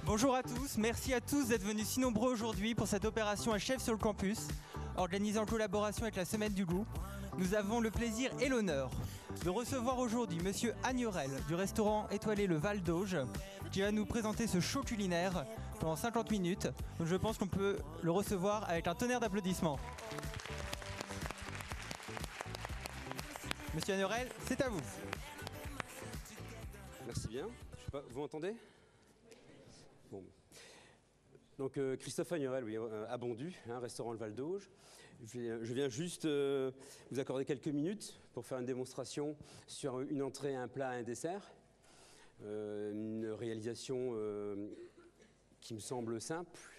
Bonjour à tous, merci à tous d'être venus si nombreux aujourd'hui pour cette opération à Chef sur le campus, organisée en collaboration avec la Semaine du Goût. Nous avons le plaisir et l'honneur de recevoir aujourd'hui Monsieur Agnorel du restaurant étoilé Le Val d'Auge, qui va nous présenter ce show culinaire pendant 50 minutes. Donc je pense qu'on peut le recevoir avec un tonnerre d'applaudissements. Monsieur Agnorel, c'est à vous. Merci bien. Je sais pas, vous m'entendez ? Bon. Donc Christophe Agnorel, oui, à Bondu, restaurant Le Val d'Auge. Je viens juste vous accorder quelques minutes pour faire une démonstration sur une entrée, un plat et un dessert. Une réalisation qui me semble simple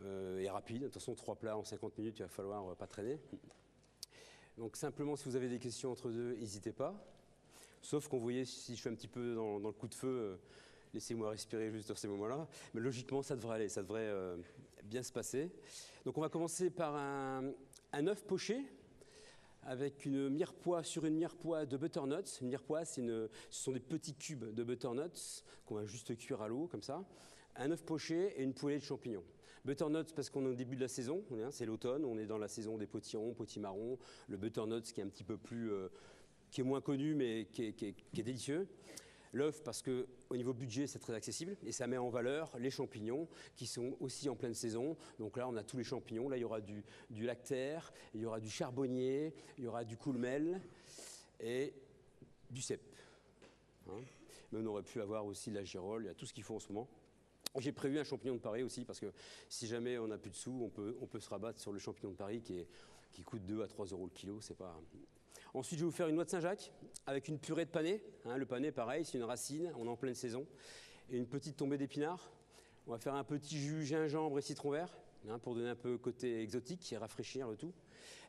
et rapide. De toute façon, 3 plats en 50 minutes, il va falloir pas traîner. Donc simplement, si vous avez des questions entre deux, n'hésitez pas. Sauf qu'on voyait, si je suis un petit peu dans le coup de feu, laissez-moi respirer juste dans ces moments-là. Mais logiquement, ça devrait aller, ça devrait bien se passer. Donc on va commencer par un œuf poché avec une mirepoix sur une mirepoix de butternut. Une mirepoix, ce sont des petits cubes de butternut qu'on va juste cuire à l'eau, comme ça. Un œuf poché et une poêlée de champignons. Butternut parce qu'on est au début de la saison, c'est l'automne, on est dans la saison des potirons, potimarrons. Le butternut qui est un petit peu plus, qui est moins connu mais qui est délicieux. L'œuf parce qu'au niveau budget c'est très accessible et ça met en valeur les champignons qui sont aussi en pleine saison. Donc là on a tous les champignons, là il y aura du lactaire, il y aura du charbonnier, il y aura du courmel et du cèpe. Mais on aurait pu avoir aussi de la girole, il y a tout ce qu'il faut en ce moment. J'ai prévu un champignon de Paris aussi parce que si jamais on n'a plus de sous, on peut se rabattre sur le champignon de Paris qui coûte 2 à 3 euros le kilo, c'est pas... Ensuite, je vais vous faire une noix de Saint-Jacques avec une purée de panais. Le panais, pareil, c'est une racine, on est en pleine saison. Et une petite tombée d'épinards. On va faire un petit jus gingembre et citron vert pour donner un peu côté exotique et rafraîchir le tout.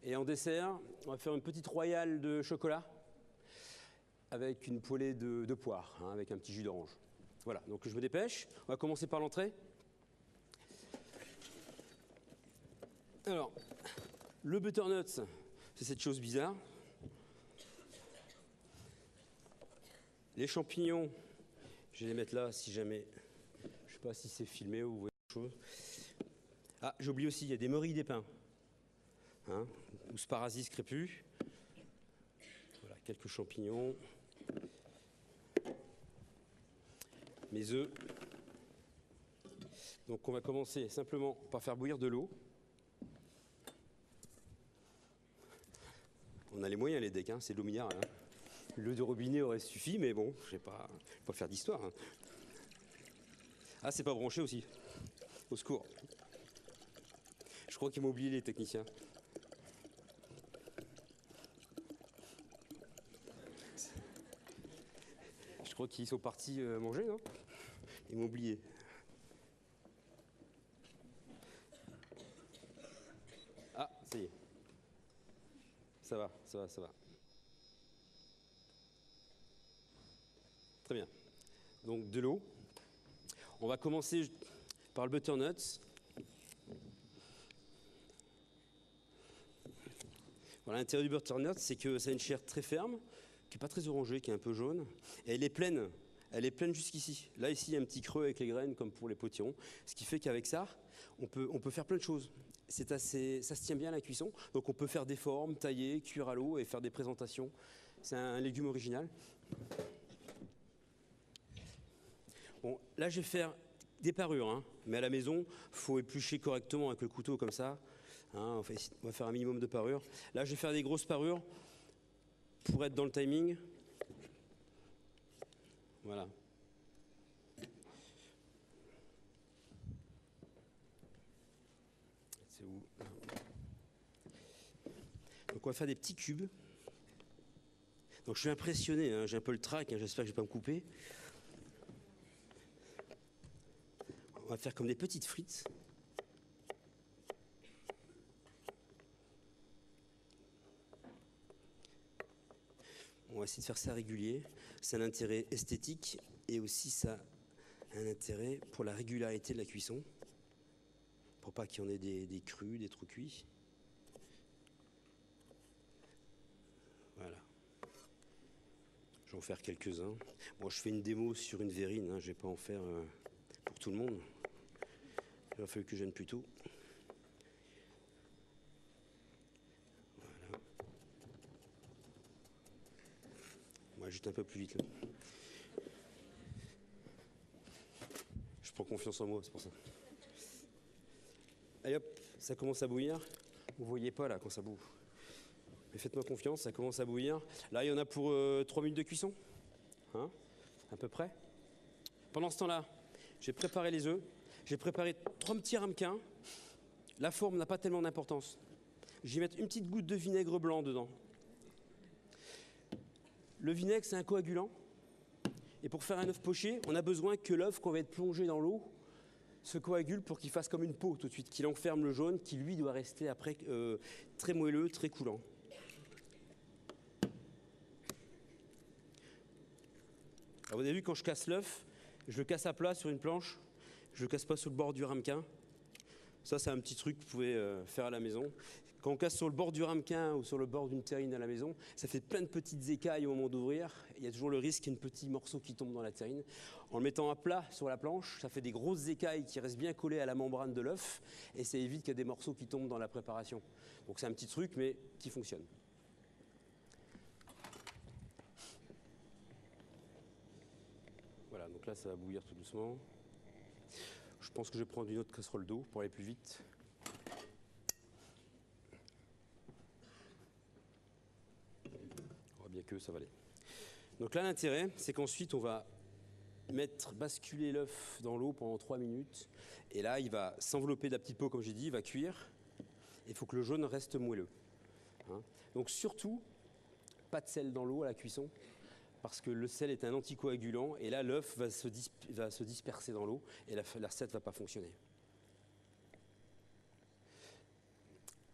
Et en dessert, on va faire une petite royale de chocolat avec une poêlée de poire, avec un petit jus d'orange. Voilà, donc je me dépêche. On va commencer par l'entrée. Alors, le butternut, c'est cette chose bizarre. Les champignons, je vais les mettre là si jamais, je ne sais pas si c'est filmé ou vous voyez quelque chose. Ah, j'ai oublié aussi, il y a des morilles d'épins, ou Sparasis crépus. Voilà, quelques champignons. Mes œufs. Donc on va commencer simplement par faire bouillir de l'eau. On a les moyens les decks, c'est de l'eau minérale. L'eau de robinet aurait suffi, mais bon, je ne vais pas faire d'histoire. Ah, c'est pas branché aussi. Au secours. Je crois qu'ils m'ont oublié les techniciens. Je crois qu'ils sont partis manger, non ? Ils m'ont oublié. Ah, ça y est. Ça va. Très bien. Donc de l'eau. On va commencer par le butternut. Voilà, l'intérieur du butternut, c'est que ça a une chair très ferme, qui n'est pas très orangée, qui est un peu jaune. Et elle est pleine. Elle est pleine jusqu'ici. Là, ici, il y a un petit creux avec les graines, comme pour les potirons. Ce qui fait qu'avec ça, on peut faire plein de choses. Ça se tient bien à la cuisson. Donc on peut faire des formes, tailler, cuire à l'eau et faire des présentations. C'est un légume original. Bon, là, je vais faire des parures. Mais à la maison, il faut éplucher correctement avec le couteau comme ça. On va faire un minimum de parures. Là, je vais faire des grosses parures pour être dans le timing. Voilà. C'est où ? Donc on va faire des petits cubes. Donc je suis impressionné, j'ai un peu le trac, j'espère que je ne vais pas me couper. On va faire comme des petites frites. On va essayer de faire ça régulier. C'est un intérêt esthétique et aussi ça a un intérêt pour la régularité de la cuisson. Pour pas qu'il y en ait des crus, des trop cuits. Voilà. Je vais en faire quelques-uns. Bon, je fais une démo sur une verrine, hein, je ne vais pas en faire pour tout le monde. Il va falloir que je vienne plus tôt. Voilà. Moi, juste un peu plus vite là. Je prends confiance en moi, c'est pour ça. Allez hop, ça commence à bouillir. Vous ne voyez pas là quand ça boue. Mais faites-moi confiance, ça commence à bouillir. Là, il y en a pour 3 minutes de cuisson. Hein, à peu près. Pendant ce temps-là, j'ai préparé les œufs. J'ai préparé 3 petits ramequins. La forme n'a pas tellement d'importance. Je vais mettre une petite goutte de vinaigre blanc dedans. Le vinaigre, c'est un coagulant. Et pour faire un œuf poché, on a besoin que l'œuf qu'on va être plongé dans l'eau se coagule pour qu'il fasse comme une peau tout de suite, qu'il enferme le jaune, qui lui doit rester après très moelleux, très coulant. Alors vous avez vu, quand je casse l'œuf, je le casse à plat sur une planche, je le casse pas sur le bord du ramequin. Ça, c'est un petit truc que vous pouvez faire à la maison. Quand on casse sur le bord du ramequin ou sur le bord d'une terrine à la maison, ça fait plein de petites écailles au moment d'ouvrir. Il y a toujours le risque qu'il y ait un petit morceau qui tombe dans la terrine. En le mettant à plat sur la planche, ça fait des grosses écailles qui restent bien collées à la membrane de l'œuf et ça évite qu'il y ait des morceaux qui tombent dans la préparation. Donc c'est un petit truc, mais qui fonctionne. Voilà, donc là ça va bouillir tout doucement. Je pense que je vais prendre une autre casserole d'eau pour aller plus vite. Bien que ça va aller. Donc là, l'intérêt, c'est qu'ensuite, on va basculer l'œuf dans l'eau pendant 3 minutes. Et là, il va s'envelopper de la petite peau, comme j'ai dit, il va cuire. Il faut que le jaune reste moelleux. Hein. Donc surtout, pas de sel dans l'eau à la cuisson, parce que le sel est un anticoagulant. Et là, l'œuf va se disperser dans l'eau et la recette ne va pas fonctionner.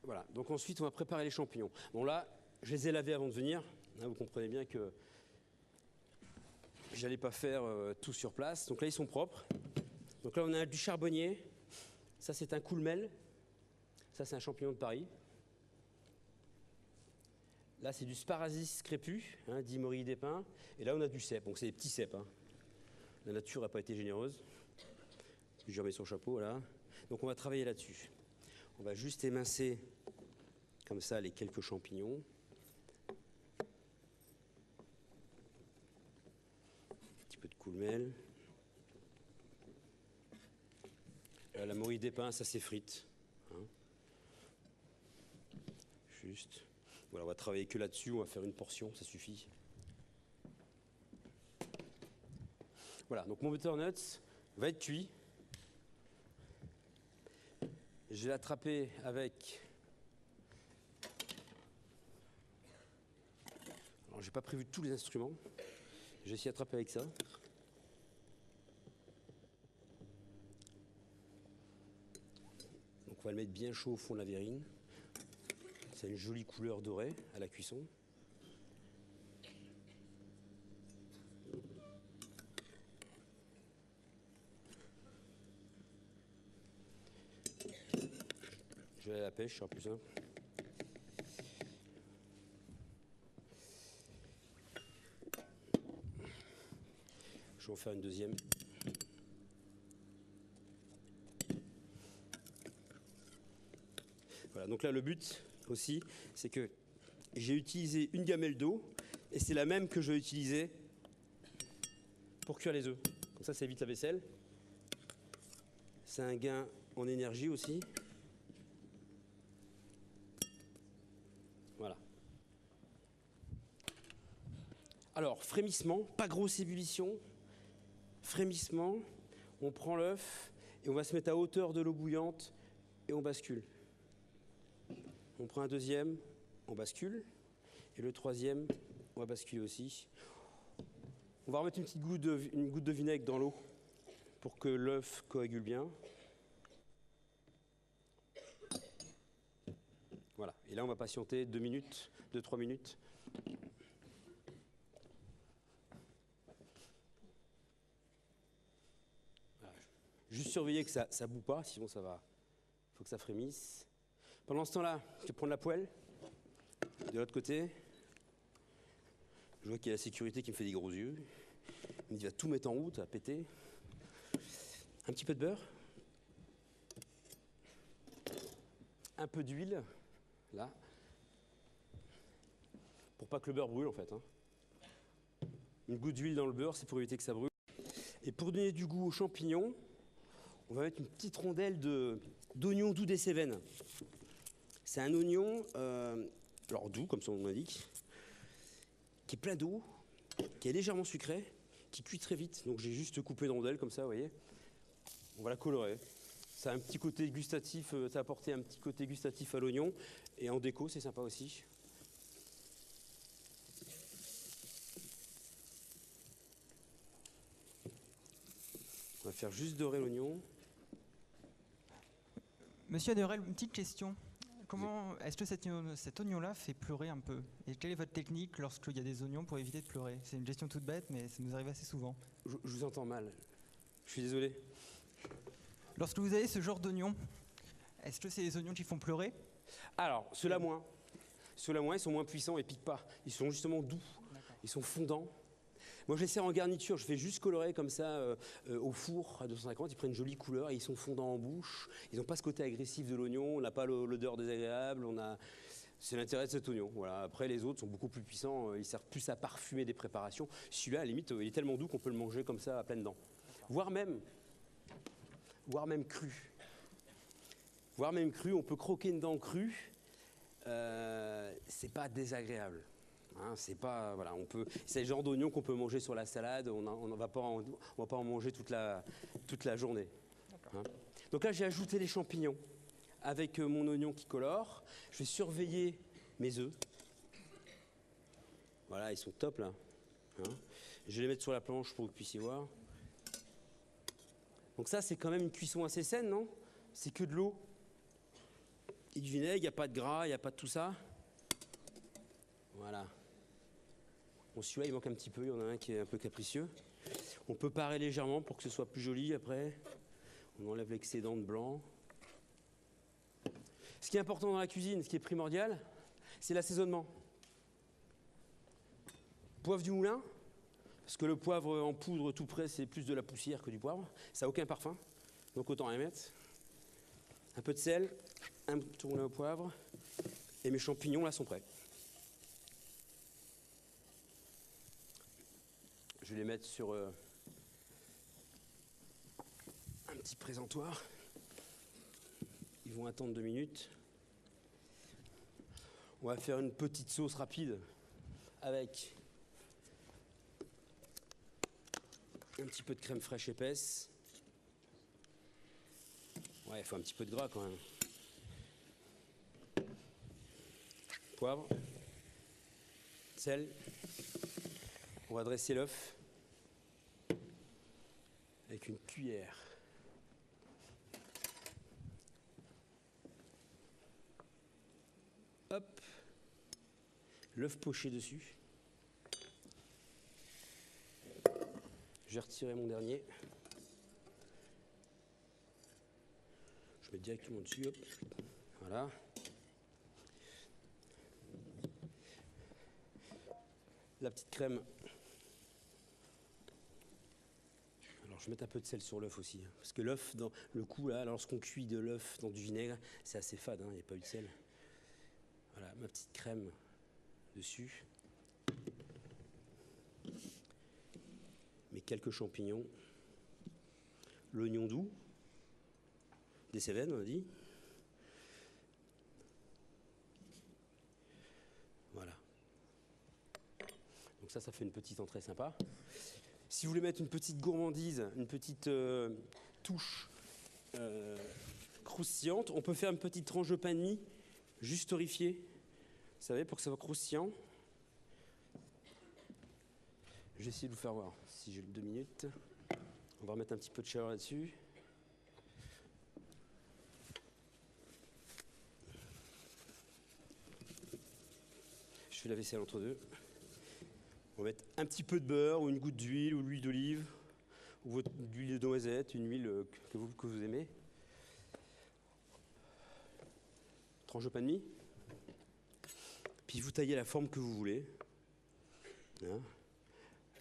Voilà, donc ensuite, on va préparer les champignons. Bon là, je les ai lavés avant de venir. Vous comprenez bien que je n'allais pas faire tout sur place. Donc là, ils sont propres. Donc là, on a du charbonnier. Ça, c'est un coulmel. Ça, c'est un champignon de Paris. Là, c'est du sparasis crépus, hein, dit Maurice Despins. Et là, on a du cèpe. Donc, c'est des petits cèpes. Hein. La nature n'a pas été généreuse. Je remets son chapeau, là. Donc, on va travailler là-dessus. On va juste émincer, comme ça, les quelques champignons. Peu de coulmel. La Maurice Despins, ça s'effrite. Hein. Juste. Voilà, on va travailler que là-dessus, on va faire une portion, ça suffit. Voilà, donc mon butternut va être cuit. Je vais l'attraper avec... Alors, j'ai pas prévu tous les instruments. J'ai essayé d'attraper avec ça. Donc on va le mettre bien chaud au fond de la verrine. C'est une jolie couleur dorée à la cuisson. Je vais aller à la pêche, ce sera plus simple. Je vais en faire une deuxième. Voilà, donc là le but aussi, c'est que j'ai utilisé une gamelle d'eau et c'est la même que je vais utiliser pour cuire les œufs. Comme ça évite la vaisselle. C'est un gain en énergie aussi. Voilà. Alors, frémissement, pas grosse ébullition. Frémissement, on prend l'œuf et on va se mettre à hauteur de l'eau bouillante et on bascule. On prend un deuxième, on bascule. Et le troisième, on va basculer aussi. On va remettre une goutte de vinaigre dans l'eau pour que l'œuf coagule bien. Voilà. Et là, on va patienter 2 minutes, 2-3 minutes. Juste surveiller que ça ne bout pas, sinon ça va. Il faut que ça frémisse. Pendant ce temps-là, je vais prendre la poêle de l'autre côté. Je vois qu'il y a la sécurité qui me fait des gros yeux. Il me dit, va tout mettre en route, à péter. Un petit peu de beurre. Un peu d'huile, là. Pour pas que le beurre brûle, en fait. Hein. Une goutte d'huile dans le beurre, c'est pour éviter que ça brûle. Et pour donner du goût aux champignons, on va mettre une petite rondelle d'oignon doux des Cévennes. C'est un oignon, alors doux, comme son nom l'indique, qui est plein d'eau, qui est légèrement sucré, qui cuit très vite. Donc j'ai juste coupé de rondelles comme ça, vous voyez. On va la colorer. Ça a un petit côté gustatif, ça a apporté un petit côté gustatif à l'oignon. Et en déco, c'est sympa aussi. On va faire juste dorer l'oignon. Monsieur Aderel, une petite question. Comment est-ce que cet oignon-là fait pleurer un peu? Et quelle est votre technique lorsqu'il y a des oignons pour éviter de pleurer? C'est une gestion toute bête, mais ça nous arrive assez souvent. Je vous entends mal. Je suis désolé. Lorsque vous avez ce genre d'oignons, est-ce que c'est les oignons qui font pleurer? Alors, ceux-là moins. Ceux-là moins, ils sont moins puissants et piquent pas. Ils sont justement doux. Ils sont fondants. Moi, je les sers en garniture. Je fais juste colorer comme ça au four à 250. Ils prennent une jolie couleur et ils sont fondants en bouche. Ils n'ont pas ce côté agressif de l'oignon. On n'a pas l'odeur désagréable. C'est l'intérêt de cet oignon. Voilà. Après, les autres sont beaucoup plus puissants. Ils servent plus à parfumer des préparations. Celui-là, à la limite, il est tellement doux qu'on peut le manger comme ça à pleines dents. Voire même cru. Voire même cru. On peut croquer une dent crue. C'est pas désagréable. Hein, c'est pas, voilà, c'est le genre d'oignon qu'on peut manger sur la salade, on ne va pas en manger toute la journée. Hein. Donc là, j'ai ajouté les champignons avec mon oignon qui colore. Je vais surveiller mes œufs. Voilà, ils sont top là. Hein. Je vais les mettre sur la planche pour que vous puissiez voir. Donc ça, c'est quand même une cuisson assez saine, non? C'est que de l'eau et du vinaigre, il n'y a pas de gras, il n'y a pas de tout ça. Voilà. Bon, celui-là, il manque un petit peu, il y en a un qui est un peu capricieux. On peut parer légèrement pour que ce soit plus joli après. On enlève l'excédent de blanc. Ce qui est important dans la cuisine, ce qui est primordial, c'est l'assaisonnement. Poivre du moulin, parce que le poivre en poudre tout près, c'est plus de la poussière que du poivre. Ça n'a aucun parfum, donc autant en mettre. Un peu de sel, un tourné au poivre, et mes champignons là sont prêts. Je vais les mettre sur un petit présentoir. Ils vont attendre 2 minutes. On va faire une petite sauce rapide avec un petit peu de crème fraîche épaisse. Ouais, il faut un petit peu de gras quand même. Poivre, sel. On va dresser l'œuf avec une cuillère. Hop, l'œuf poché dessus. Je vais retirer mon dernier. Je mets directement dessus, hop. Voilà. La petite crème. Alors je vais mettre un peu de sel sur l'œuf aussi, hein, parce que l'œuf, dans le coup là, lorsqu'on cuit de l'œuf dans du vinaigre, c'est assez fade, il n'y a pas eu de sel. Voilà, ma petite crème dessus. Mes quelques champignons. L'oignon doux. Des Cévennes, on a dit. Voilà. Donc ça fait une petite entrée sympa. Si vous voulez mettre une petite gourmandise, une petite touche croustillante, on peut faire une petite tranche de pain de mie, juste torréfiée, vous savez, pour que ça soit croustillant. Je vais essayer de vous faire voir, si j'ai 2 minutes. On va remettre un petit peu de chaleur là-dessus. Je fais la vaisselle entre deux. On va mettre un petit peu de beurre ou une goutte d'huile ou l'huile d'olive ou de l'huile de noisette, une huile que vous aimez. Tranche de pain de mie. Puis vous taillez la forme que vous voulez. Hein.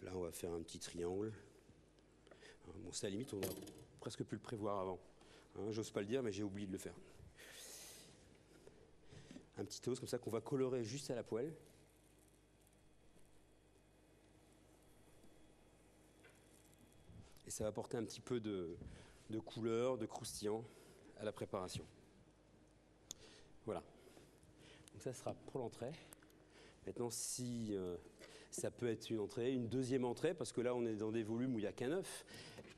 Là, on va faire un petit triangle. Bon, ça, à la limite, on aurait presque pu le prévoir avant. Hein, j'ose pas le dire, mais j'ai oublié de le faire. Un petit os comme ça qu'on va colorer juste à la poêle. Et ça va apporter un petit peu de couleur, de croustillant à la préparation. Voilà. Donc ça sera pour l'entrée. Maintenant, si ça peut être une entrée, une deuxième entrée, parce que là, on est dans des volumes où il n'y a qu'un œuf.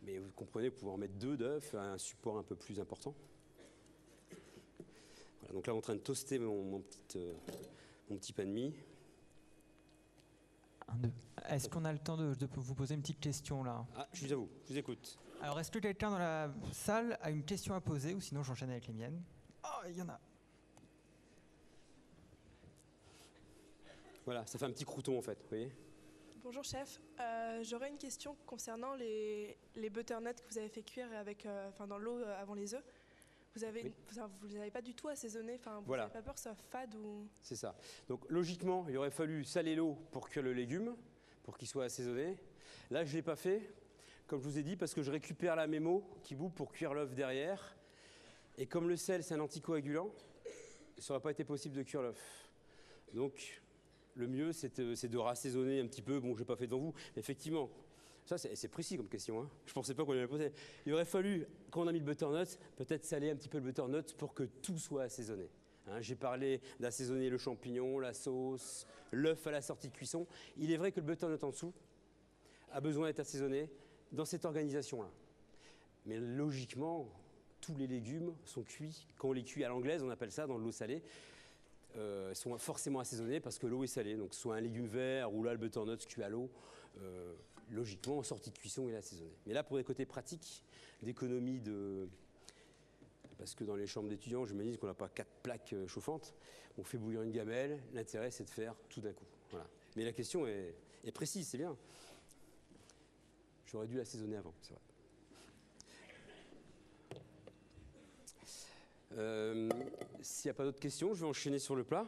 Mais vous comprenez, vous pouvez en mettre 2 d'œufs, un support un peu plus important. Voilà, donc là, on est en train de toaster mon petit pain de mie. Est-ce qu'on a le temps de vous poser une petite question là? Ah, je suis à vous, je vous écoute. Alors, est-ce que quelqu'un dans la salle a une question à poser, ou sinon j'enchaîne avec les miennes? Oh, il y en a. Voilà, ça fait un petit crouton en fait, vous voyez. Bonjour chef, j'aurais une question concernant les butternuts que vous avez fait cuire avec, dans l'eau avant les œufs. Vous les avez pas du tout assaisonnés, vous voilà. n'avez pas peur que ça soit fade ou... C'est ça. Donc logiquement, il aurait fallu saler l'eau pour cuire le légume, pour qu'il soit assaisonné. Là, je ne l'ai pas fait, comme je vous ai dit, parce que je récupère la mémo qui bout pour cuire l'œuf derrière. Et comme le sel, c'est un anticoagulant, ça n'aurait pas été possible de cuire l'œuf. Donc, le mieux, c'est de rassaisonner un petit peu. Bon, je n'ai pas fait devant vous. Effectivement, ça, c'est précis comme question. Hein. Je ne pensais pas qu'on allait la poser. Il aurait fallu, quand on a mis le butternut, peut-être saler un petit peu le butternut pour que tout soit assaisonné. Hein, j'ai parlé d'assaisonner le champignon, la sauce, l'œuf à la sortie de cuisson. Il est vrai que le butternut en dessous a besoin d'être assaisonné dans cette organisation-là. Mais logiquement, tous les légumes sont cuits. Quand on les cuit à l'anglaise, on appelle ça dans de l'eau salée, sont forcément assaisonnés parce que l'eau est salée. Donc soit un légume vert ou là le butternut cuit à l'eau, logiquement en sortie de cuisson il est assaisonné. Mais là pour des côtés pratiques, d'économie de... Parce que dans les chambres d'étudiants, j'imagine qu'on n'a pas 4 plaques chauffantes, on fait bouillir une gamelle, l'intérêt c'est de faire tout d'un coup. Voilà. Mais la question est précise, c'est bien. J'aurais dû l'assaisonner avant, c'est vrai. S'il n'y a pas d'autres questions, je vais enchaîner sur le plat.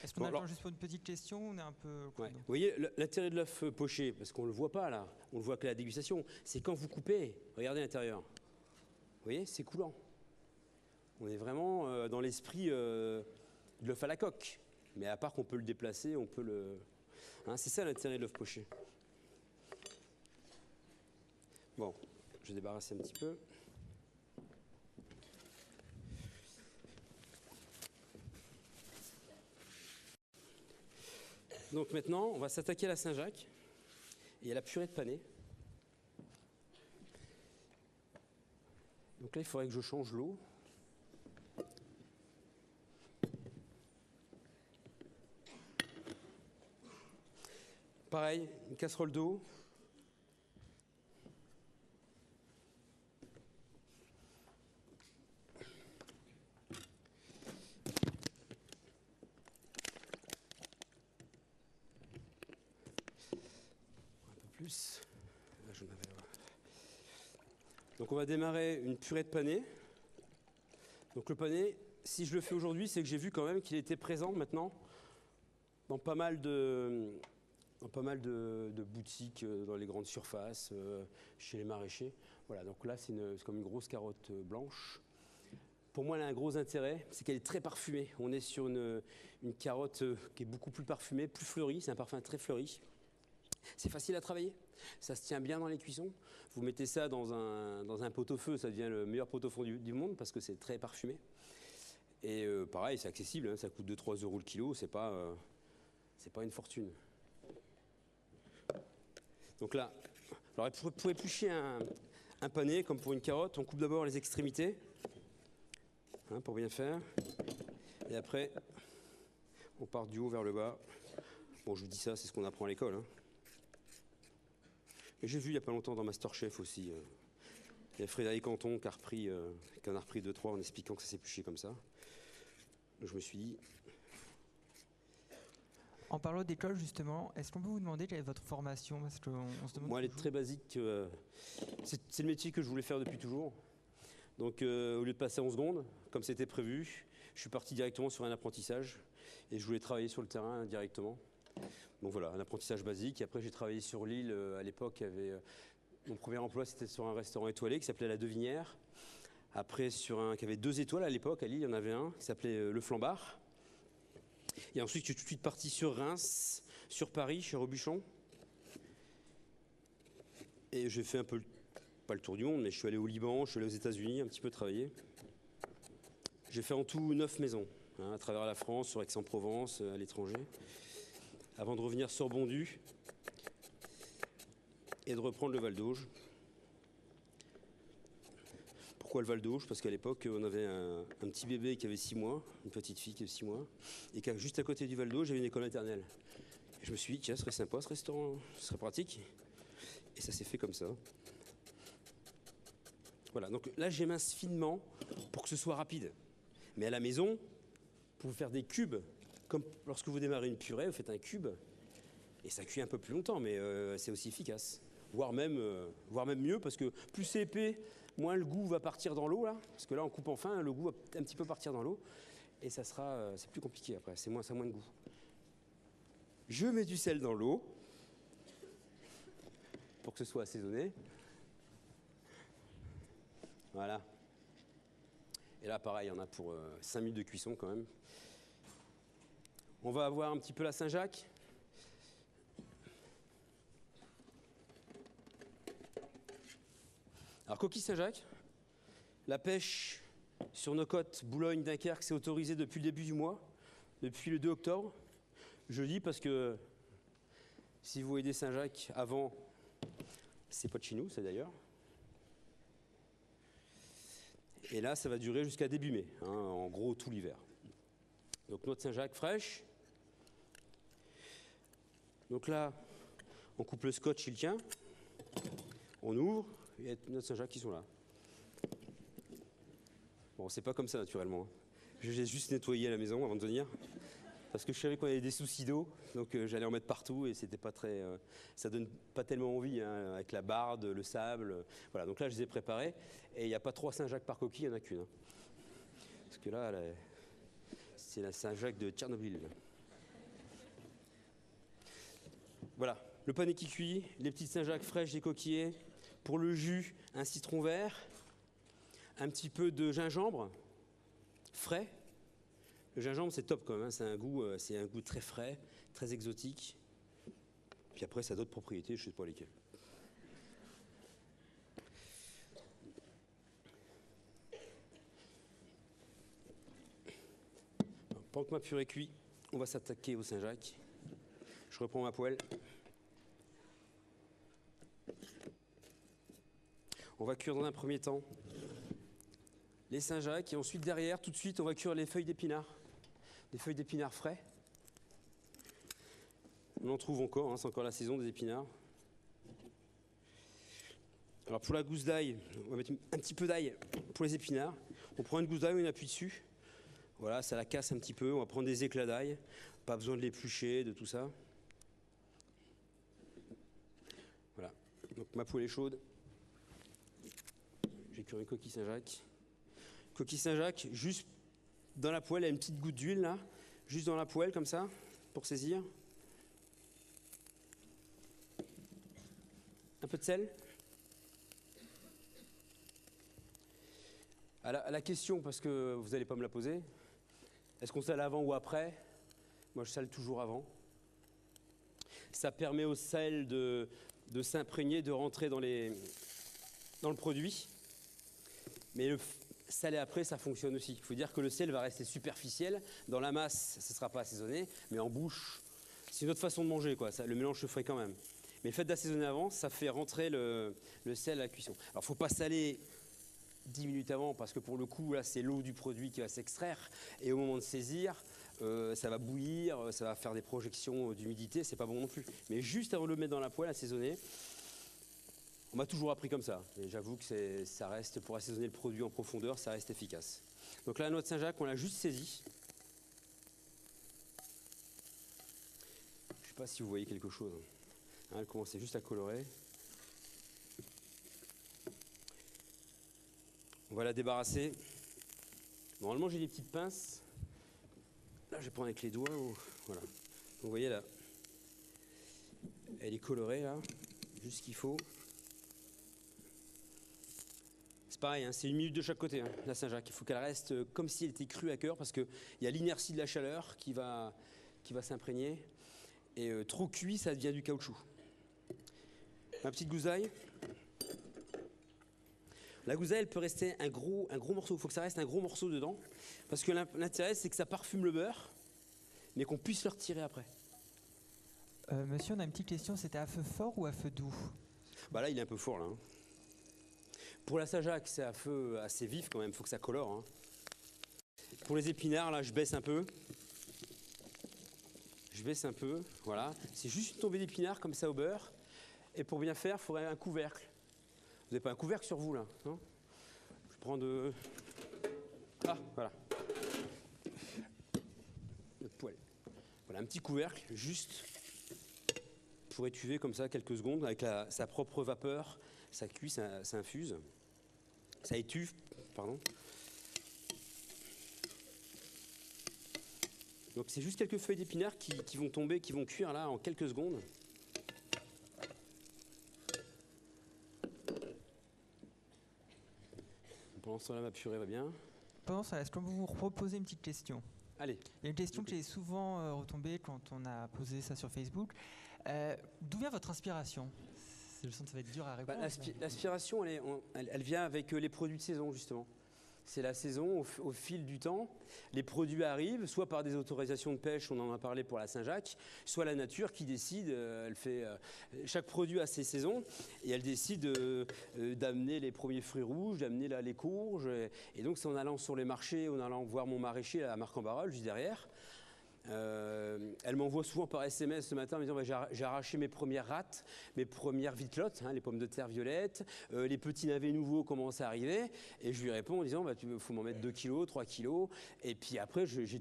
Est-ce qu'on a le temps juste pour une petite question? On est un peu... Ouais. Vous voyez, l'intérêt de l'œuf poché, parce qu'on ne le voit pas là, on le voit que la dégustation, c'est quand vous coupez, regardez l'intérieur. Vous voyez, c'est coulant. On est vraiment dans l'esprit de l'œuf à la coque. Mais à part qu'on peut le déplacer, on peut le... Hein, c'est ça l'intérêt de l'œuf poché. Bon, je vais débarrasser un petit peu. Donc maintenant, on va s'attaquer à la Saint-Jacques et à la purée de panais. Donc là, il faudrait que je change l'eau. Pareil, une casserole d'eau. Plus. Là, j'en avais... Donc on va démarrer une purée de panais. Donc le panais, si je le fais aujourd'hui, c'est que j'ai vu quand même qu'il était présent maintenant dans pas mal de boutiques, dans les grandes surfaces, chez les maraîchers. Voilà, donc là c'est comme une grosse carotte blanche. Pour moi, elle a un gros intérêt, c'est qu'elle est très parfumée. On est sur une carotte qui est beaucoup plus parfumée, plus fleurie, c'est un parfum très fleuri. C'est facile à travailler, ça se tient bien dans les cuissons. Vous mettez ça dans un pot-au-feu, ça devient le meilleur pot-au-feu du monde parce que c'est très parfumé. Et pareil, c'est accessible, hein, ça coûte 2-3 € le kilo, c'est pas une fortune. Donc là, alors pour éplucher un panais comme pour une carotte, on coupe d'abord les extrémités, hein, pour bien faire. Et après, on part du haut vers le bas. Bon, je vous dis ça, c'est ce qu'on apprend à l'école. Hein. Et j'ai vu il n'y a pas longtemps dans Masterchef aussi, il y a Frédéric Anton qui en a repris 2-3 en expliquant que ça s'épluchait comme ça. Donc je me suis dit... En parlant d'école justement, est-ce qu'on peut vous demander quelle est votre formation? Parce qu'on se demande. Moi, elle est très basique. C'est le métier que je voulais faire depuis toujours. Donc au lieu de passer en seconde, comme c'était prévu, je suis parti directement sur un apprentissage et je voulais travailler sur le terrain directement. Donc voilà, un apprentissage basique. Et après, j'ai travaillé sur l'île. À l'époque, mon premier emploi, c'était sur un restaurant étoilé qui s'appelait La Devinière. Après, sur un qui avait 2 étoiles à l'époque, à Lille, il y en avait un qui s'appelait Le Flambard. Et ensuite, je suis tout de suite parti sur Reims, sur Paris, chez Robuchon. Et j'ai fait un peu, pas le tour du monde, mais je suis allé au Liban, je suis allé aux États-Unis, un petit peu travailler. J'ai fait en tout 9 maisons, à travers la France, sur Aix-en-Provence, à l'étranger, avant de revenir sur Bondu et de reprendre le Val d'Auge. Pourquoi le Val d'Auge? Parce qu'à l'époque, on avait un petit bébé qui avait 6 mois, une petite fille qui avait 6 mois, et juste à côté du Val d'Auge, j'avais une école maternelle. Et je me suis dit, tiens, ce serait sympa ce restaurant, ce serait pratique. Et ça s'est fait comme ça. Voilà, donc là, j'émince finement pour que ce soit rapide. Mais à la maison, pour faire des cubes, comme lorsque vous démarrez une purée, vous faites un cube, et ça cuit un peu plus longtemps, mais c'est aussi efficace. Voire même mieux, parce que plus c'est épais, moins le goût va partir dans l'eau, là. Parce que là, en coupant fin, le goût va un petit peu partir dans l'eau. Et ça sera, c'est plus compliqué après, ça a moins de goût. Je mets du sel dans l'eau, pour que ce soit assaisonné. Voilà. Et là, pareil, il y en a pour 5 minutes de cuisson quand même. On va avoir un petit peu la Saint-Jacques. Alors, coquille Saint-Jacques, la pêche sur nos côtes Boulogne-Dunkerque, c'est autorisé depuis le début du mois, depuis le 2 octobre. Je le dis parce que si vous voyez des Saint-Jacques avant, c'est pas de chez nous, c'est d'ailleurs. Et là, ça va durer jusqu'à début mai, en gros tout l'hiver. Donc notre Saint-Jacques fraîche. Donc là, on coupe le scotch, il tient. On ouvre, et il y a notre Saint-Jacques qui sont là. Bon, c'est pas comme ça naturellement. J'ai juste nettoyé à la maison avant de venir. Parce que je savais qu'on avait des soucis d'eau, donc j'allais en mettre partout et c'était pas très, ça donne pas tellement envie, avec la barde, le sable. Voilà, donc là je les ai préparés et il n'y a pas 3 Saint-Jacques par coquille, il n'y en a qu'une. Parce que là, c'est la Saint-Jacques de Tchernobyl. Voilà, le pané qui cuit, les petites Saint-Jacques fraîches décoquillées. Pour le jus, un citron vert, un petit peu de gingembre frais. Le gingembre, c'est top quand même, c'est un goût très frais, très exotique. Puis après, ça a d'autres propriétés, je ne sais pas lesquelles. Pendant que ma purée cuit, on va s'attaquer au Saint-Jacques. Je reprends ma poêle. On va cuire dans un premier temps les Saint-Jacques et ensuite derrière, tout de suite, on va cuire les feuilles d'épinards. Des feuilles d'épinards frais. On en trouve encore, c'est encore la saison des épinards. Alors pour la gousse d'ail, on va mettre un petit peu d'ail pour les épinards. On prend une gousse d'ail, on appuie dessus. Voilà, ça la casse un petit peu. On va prendre des éclats d'ail. Pas besoin de l'éplucher, de tout ça. Voilà. Donc ma poêle est chaude. J'ai cuire une coquille Saint-Jacques. Coquille Saint-Jacques, juste dans la poêle, il y a une petite goutte d'huile là. Juste dans la poêle, comme ça, pour saisir. Un peu de sel. À la question, parce que vous n'allez pas me la poser, est-ce qu'on sale avant ou après? Moi, je sale toujours avant. Ça permet au sel de s'imprégner, de rentrer dans le produit. Mais le saler après, ça fonctionne aussi. Il faut dire que le sel va rester superficiel. Dans la masse, ce ne sera pas assaisonné, mais en bouche, c'est une autre façon de manger, quoi. Le mélange se ferait quand même. Mais le fait d'assaisonner avant, ça fait rentrer le sel à la cuisson. Alors, il ne faut pas saler 10 minutes avant, parce que pour le coup, là, c'est l'eau du produit qui va s'extraire. Et au moment de saisir, ça va bouillir, ça va faire des projections d'humidité, c'est pas bon non plus. Mais juste avant de le mettre dans la poêle, assaisonner, on m'a toujours appris comme ça. Et j'avoue que ça reste, pour assaisonner le produit en profondeur, ça reste efficace. Donc là, notre Saint-Jacques, on l'a juste saisi. Je ne sais pas si vous voyez quelque chose. Elle commençait juste à colorer. On va la débarrasser. Normalement, j'ai des petites pinces. Là, je vais prendre avec les doigts. Voilà. Donc, vous voyez là, elle est colorée là, juste ce qu'il faut. C'est pareil, hein, c'est 1 minute de chaque côté, hein, la Saint-Jacques. Il faut qu'elle reste comme si elle était crue à cœur parce qu'il y a l'inertie de la chaleur qui va s'imprégner. Et trop cuit, ça devient du caoutchouc. Ma petite gousaille. La gousaille, elle peut rester un gros morceau. Il faut que ça reste un gros morceau dedans. Parce que l'intérêt, c'est que ça parfume le beurre, mais qu'on puisse le retirer après. Monsieur, on a une petite question. C'était à feu fort ou à feu doux? Bah là, il est un peu fort, là. Hein. Pour la Saint-Jacques, c'est à feu assez vif quand même. Il faut que ça colore. Hein. Pour les épinards, là, je baisse un peu. Voilà. C'est juste une tombée d'épinards comme ça au beurre. Et pour bien faire, il faudrait un couvercle. Vous n'avez pas un couvercle sur vous, là, non? Je prends de... Ah, voilà. Notre poêle. Voilà, un petit couvercle, juste pour étuver comme ça quelques secondes, avec sa propre vapeur. Ça cuit, ça infuse. Ça étuve, pardon. Donc c'est juste quelques feuilles d'épinards qui vont tomber, qui vont cuire là en quelques secondes. Pendant ce temps-là, ma purée va bien. Pendant ça, est-ce qu'on peut vous proposer une petite question? Allez. Il y a une question que j'ai souvent retombée quand on a posé ça sur Facebook. D'où vient votre inspiration? Je sens que ça va être dur à répondre. L'aspiration, elle vient avec les produits de saison, justement. C'est la saison, au fil du temps, les produits arrivent, soit par des autorisations de pêche, on en a parlé pour la Saint-Jacques, soit la nature qui décide, chaque produit a ses saisons, et elle décide d'amener les premiers fruits rouges, d'amener là, les courges, et donc c'est en allant sur les marchés, en allant voir mon maraîcher à Marc-en-Barœul, juste derrière. Elle m'envoie souvent par SMS ce matin en me disant j'ai arraché mes premières rattes, mes premières vitlottes, hein, les pommes de terre violettes, les petits navets nouveaux commencent à arriver, et je lui réponds en disant il faut m'en mettre 2 kilos, 3 kilos, et puis après j'ai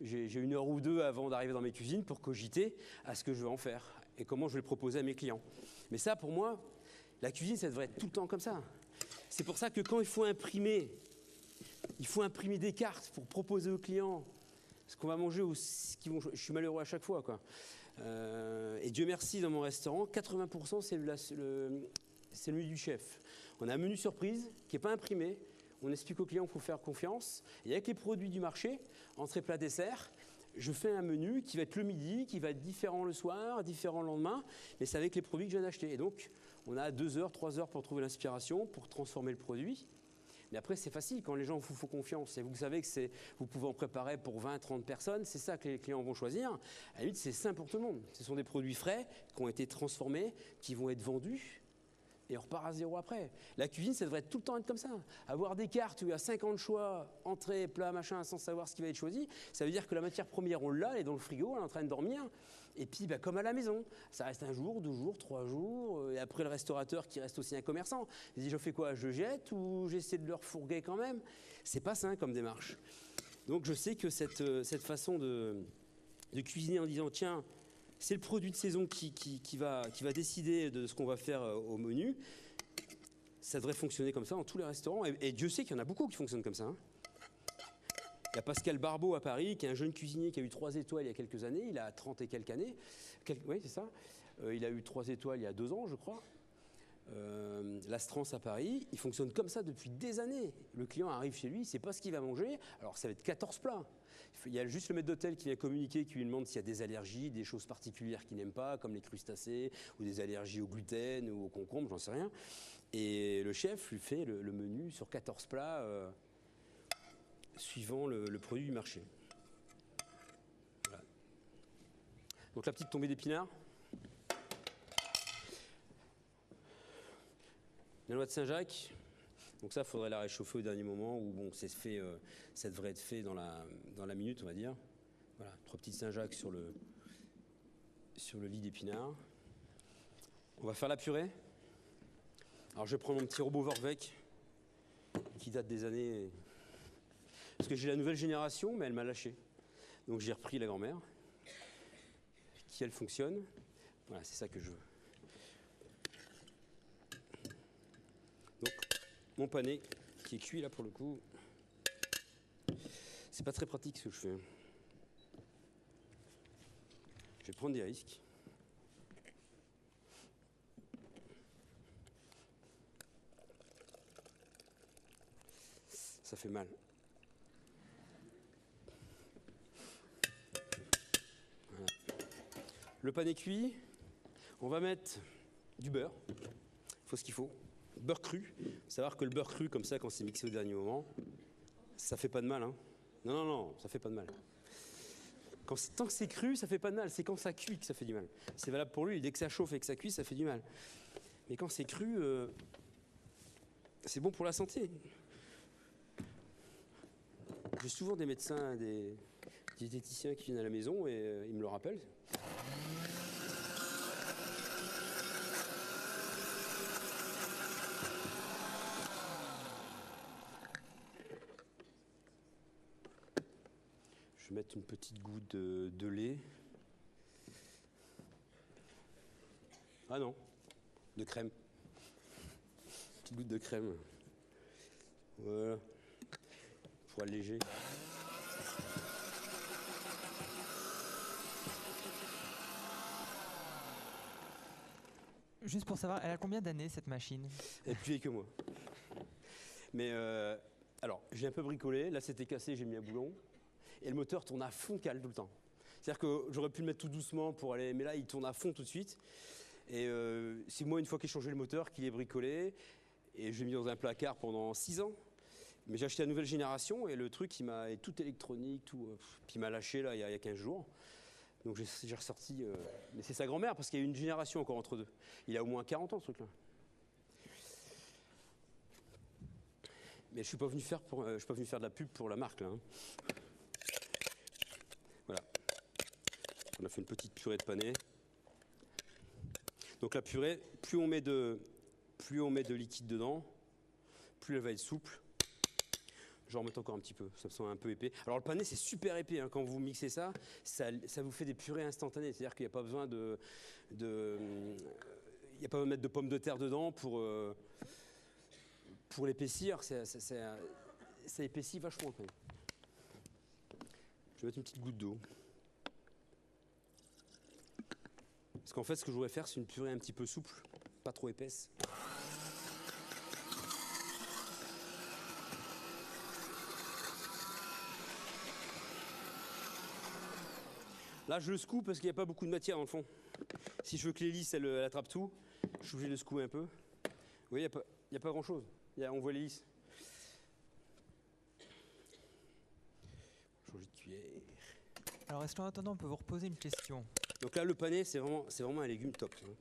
1 heure ou 2 avant d'arriver dans mes cuisines pour cogiter à ce que je veux en faire et comment je vais le proposer à mes clients. Mais ça, pour moi, la cuisine, ça devrait être tout le temps comme ça. C'est pour ça que quand il faut imprimer des cartes pour proposer aux clients ce qu'on va manger ou je suis malheureux à chaque fois, quoi. Et Dieu merci, dans mon restaurant, 80% c'est le menu du chef. On a un menu surprise qui n'est pas imprimé. On explique aux clients qu'il faut faire confiance. Et avec les produits du marché, entrée, plat, dessert, je fais un menu qui va être le midi, qui va être différent le soir, différent le lendemain, mais c'est avec les produits que je viens d'acheter. Et donc, on a 2 heures, 3 heures pour trouver l'inspiration, pour transformer le produit. Mais après, c'est facile quand les gens vous font confiance. Et vous savez que vous pouvez en préparer pour 20, 30 personnes. C'est ça que les clients vont choisir. À la limite, c'est simple pour tout le monde. Ce sont des produits frais qui ont été transformés, qui vont être vendus. Et on repart à zéro après. La cuisine, ça devrait tout le temps être comme ça. Avoir des cartes où il y a 50 choix, entrée, plat, machin, sans savoir ce qui va être choisi, ça veut dire que la matière première, on l'a, elle est dans le frigo, elle est en train de dormir. Et puis, comme à la maison, ça reste 1 jour, 2 jours, 3 jours. Et après, le restaurateur qui reste aussi un commerçant, il dit, je fais quoi? Je jette ou j'essaie de le refourguer quand même? C'est pas sain comme démarche. Donc, je sais que cette façon de cuisiner en disant, tiens, c'est le produit de saison qui va décider de ce qu'on va faire au menu. Ça devrait fonctionner comme ça dans tous les restaurants. Et Dieu sait qu'il y en a beaucoup qui fonctionnent comme ça. Hein. Il y a Pascal Barbeau à Paris, qui est un jeune cuisinier qui a eu 3 étoiles il y a quelques années. Il a 30 et quelques années. Oui, c'est ça. Il a eu 3 étoiles il y a 2 ans, je crois. L'Astrance à Paris, il fonctionne comme ça depuis des années. Le client arrive chez lui, il ne sait pas ce qu'il va manger. Alors, ça va être 14 plats. Il y a juste le maître d'hôtel qui vient communiquer, qui lui demande s'il y a des allergies, des choses particulières qu'il n'aime pas, comme les crustacés, ou des allergies au gluten ou au concombre, j'en sais rien. Et le chef lui fait le menu sur 14 plats, suivant le produit du marché. Voilà. Donc la petite tombée d'épinards. La noix de Saint-Jacques. Donc ça, il faudrait la réchauffer au dernier moment, ou bon, ça devrait être fait dans la minute, on va dire. Voilà, 3 petites Saint-Jacques sur le lit d'épinards. On va faire la purée. Alors je vais prendre mon petit robot Vorvec, qui date des années... Parce que j'ai la nouvelle génération, mais elle m'a lâché. Donc j'ai repris la grand-mère, qui elle fonctionne. Voilà, c'est ça que je veux. Donc, mon pané qui est cuit là pour le coup. C'est pas très pratique ce que je fais. vais prendre des risques. Ça fait mal. Voilà. Le pain est cuit. On va mettre du beurre. Il faut ce qu'il faut. Beurre cru. Faut savoir que le beurre cru, comme ça, quand c'est mixé au dernier moment, ça fait pas de mal. Hein. Non, ça fait pas de mal. Tant que c'est cru, ça fait pas de mal. C'est quand ça cuit que ça fait du mal. C'est valable pour lui. Dès que ça chauffe et que ça cuit, ça fait du mal. Mais quand c'est cru, c'est bon pour la santé. J'ai souvent des médecins, des diététiciens qui viennent à la maison et ils me le rappellent. Je vais mettre une petite goutte de lait. Ah non, de crème. Une petite goutte de crème. Voilà. Pour alléger. Juste pour savoir, elle a combien d'années cette machine? Elle est plus vieille que moi. Mais alors, j'ai un peu bricolé. Là, c'était cassé, j'ai mis un boulon. Et le moteur tourne à fond cale tout le temps. C'est-à-dire que j'aurais pu le mettre tout doucement pour aller... Mais là, il tourne à fond tout de suite. Et c'est moi, une fois qu'il a changé le moteur, qu'il est bricolé. Et je l'ai mis dans un placard pendant 6 ans. Mais j'ai acheté la nouvelle génération et le truc, il m'a tout électronique, tout. Puis il m'a lâché là il y a 15 jours. Donc j'ai ressorti. Mais c'est sa grand-mère parce qu'il y a eu une génération encore entre deux. Il a au moins 40 ans ce truc-là. Mais je suis pas venu faire de la pub pour la marque là. Hein. Voilà. On a fait une petite purée de panais. Donc la purée, plus on met de liquide dedans, plus elle va être souple. Je vais en mettre encore un petit peu, ça me semble un peu épais. Alors le panais c'est super épais, hein. Quand vous mixez ça vous fait des purées instantanées. C'est-à-dire qu'il n'y a pas besoin de mettre de pommes de terre dedans pour l'épaissir. Ça épaissit vachement quand même. Je vais mettre une petite goutte d'eau. Parce qu'en fait ce que je voudrais faire c'est une purée un petit peu souple, pas trop épaisse. Là, je le secoue parce qu'il n'y a pas beaucoup de matière dans le fond. Si je veux que l'hélice, elle attrape tout, je suis obligé de le secouer un peu. Vous voyez, il n'y a pas grand-chose. On voit l'hélice. Changer de cuillère. Alors, est-ce qu'en attendant, on peut vous reposer une question? Donc là, le panais, c'est vraiment un légume top. Hein.